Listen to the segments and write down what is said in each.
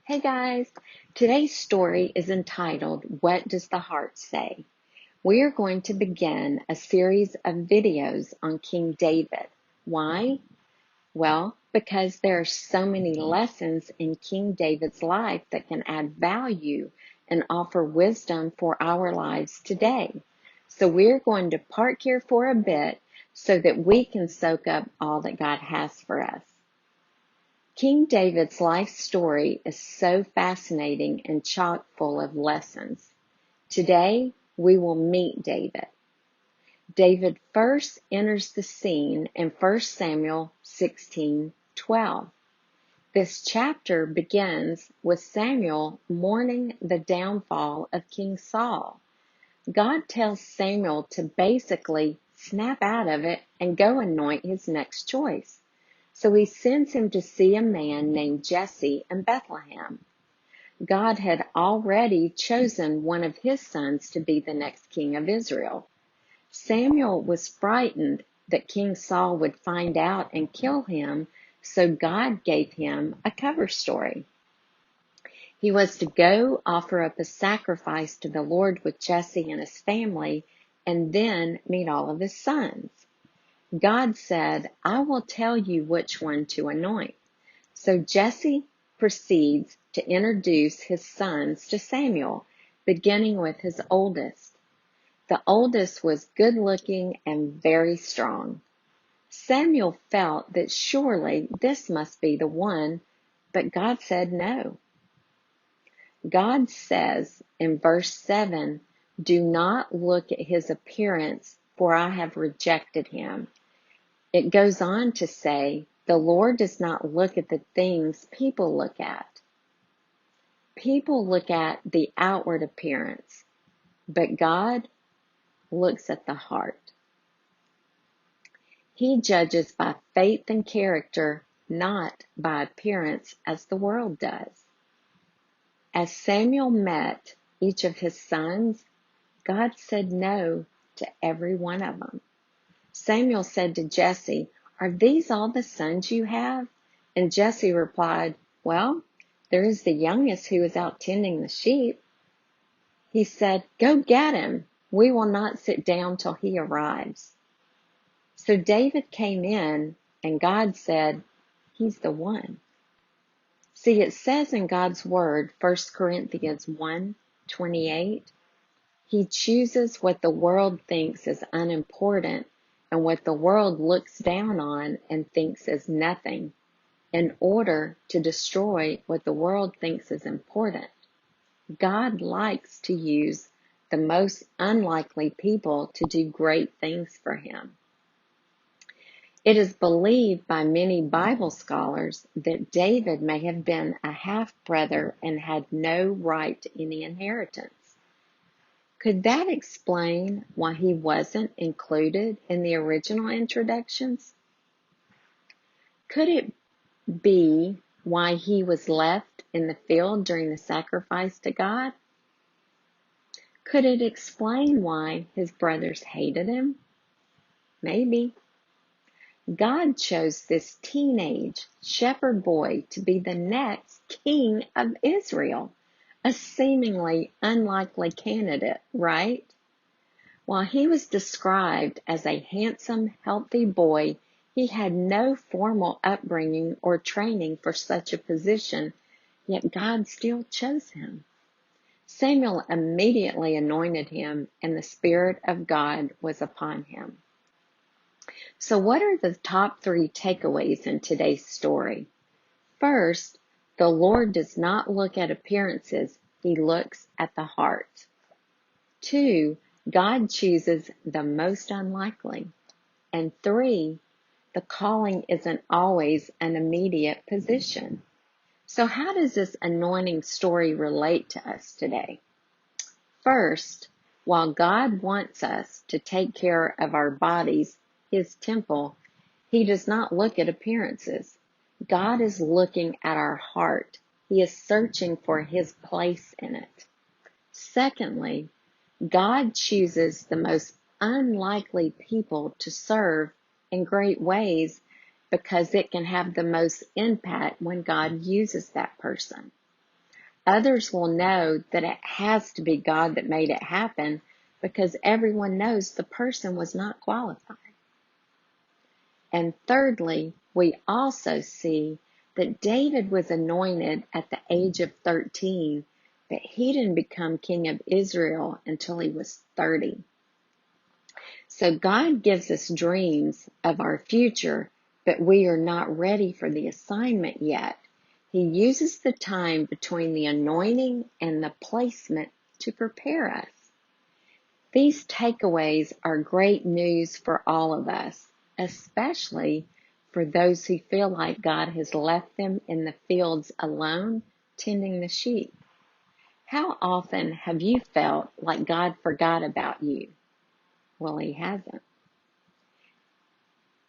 Hey guys, today's story is entitled, What Does the Heart Say? We are going to begin a series of videos on King David. Why? Well, because there are so many lessons in King David's life that can add value and offer wisdom for our lives today. So we're going to park here for a bit so that we can soak up all that God has for us. King David's life story is so fascinating and chock full of lessons. Today, we will meet David. David first enters the scene in 1 Samuel 16:12. This chapter begins with Samuel mourning the downfall of King Saul. God tells Samuel to basically snap out of it and go anoint his next choice. So he sends him to see a man named Jesse in Bethlehem. God had already chosen one of his sons to be the next king of Israel. Samuel was frightened that King Saul would find out and kill him, so God gave him a cover story. He was to go offer up a sacrifice to the Lord with Jesse and his family, and then meet all of his sons. God said, I will tell you which one to anoint. So Jesse proceeds to introduce his sons to Samuel, beginning with his oldest. The oldest was good looking and very strong. Samuel felt that surely this must be the one, but God said no. God says in verse 7, do not look at his appearance, for I have rejected him. It goes on to say, the Lord does not look at the things people look at. People look at the outward appearance, but God looks at the heart. He judges by faith and character, not by appearance as the world does. As Samuel met each of his sons, God said no to every one of them. Samuel said to Jesse, are these all the sons you have? And Jesse replied, well, there is the youngest who is out tending the sheep. He said, go get him. We will not sit down till he arrives. So David came in, and God said, he's the one. See, it says in God's word, 1 Corinthians 1:28, he chooses what the world thinks is unimportant and what the world looks down on and thinks is nothing, in order to destroy what the world thinks is important. God likes to use the most unlikely people to do great things for him. It is believed by many Bible scholars that David may have been a half-brother and had no right to any inheritance. Could that explain why he wasn't included in the original introductions? Could it be why he was left in the field during the sacrifice to God? Could it explain why his brothers hated him? Maybe. God chose this teenage shepherd boy to be the next king of Israel, a seemingly unlikely candidate, right? While he was described as a handsome, healthy boy, he had no formal upbringing or training for such a position, yet God still chose him. Samuel immediately anointed him, and the Spirit of God was upon him. So what are the top 3 takeaways in today's story? First, the Lord does not look at appearances, he looks at the heart. 2, God chooses the most unlikely. And 3, the calling isn't always an immediate position. So how does this anointing story relate to us today? First, while God wants us to take care of our bodies, his temple, he does not look at appearances. God is looking at our heart. He is searching for his place in it. Secondly, God chooses the most unlikely people to serve in great ways because it can have the most impact when God uses that person. Others will know that it has to be God that made it happen because everyone knows the person was not qualified. And thirdly, we also see that David was anointed at the age of 13, but he didn't become king of Israel until he was 30. So God gives us dreams of our future, but we are not ready for the assignment yet. He uses the time between the anointing and the placement to prepare us. These takeaways are great news for all of us, especially for those who feel like God has left them in the fields alone, tending the sheep. How often have you felt like God forgot about you? Well, He hasn't.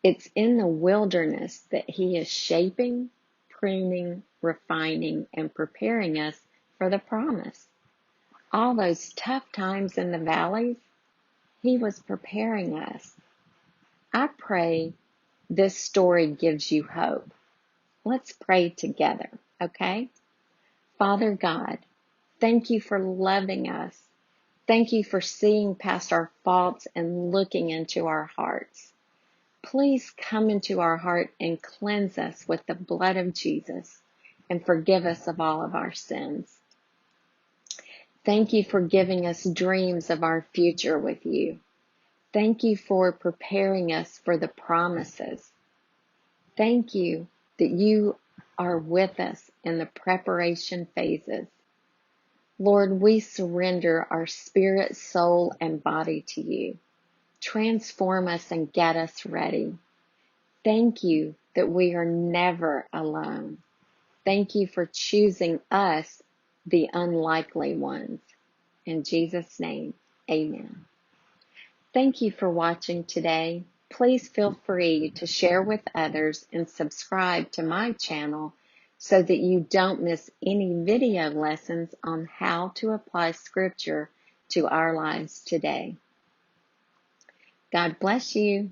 It's in the wilderness that He is shaping, pruning, refining, and preparing us for the promise. All those tough times in the valleys, He was preparing us. I pray this story gives you hope. Let's pray together, okay? Father God, thank you for loving us. Thank you for seeing past our faults and looking into our hearts. Please come into our heart and cleanse us with the blood of Jesus and forgive us of all of our sins. Thank you for giving us dreams of our future with you. Thank you for preparing us for the promises. Thank you that you are with us in the preparation phases. Lord, we surrender our spirit, soul, and body to you. Transform us and get us ready. Thank you that we are never alone. Thank you for choosing us, the unlikely ones. In Jesus' name, amen. Thank you for watching today. Please feel free to share with others and subscribe to my channel so that you don't miss any video lessons on how to apply Scripture to our lives today. God bless you.